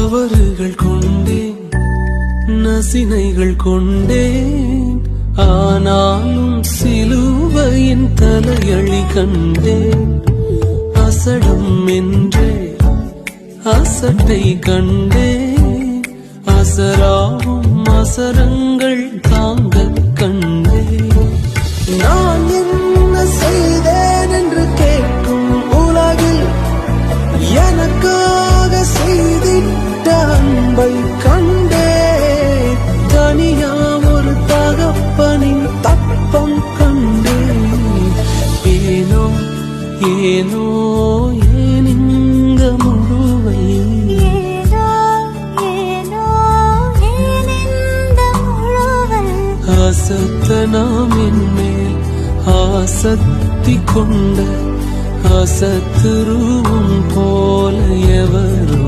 தவறுகள் கொண்டேன், நசினைகள் கொண்டேன், ஆனாலும் சிலுவையின் தலையழி கண்டேன். அசடம் என்றே அசட்டை கண்டேன், அசராவும் அசரங்கள் தாங்க கண்டேன். நான் என்ன செய்தேன் என்று கேட்கும் உலகில் எனக்காக செய்திட்ட அன்பை கண்டேன். தனியா ஒரு தகப்பனின் தப்பம் கண்டேன். ஏனோ ஏனோ ஏன் இங்க முழுவை, அசத்த நாம் என்மேல் ஆசத்தி கொண்ட அசத்துருவும் போல எவரும்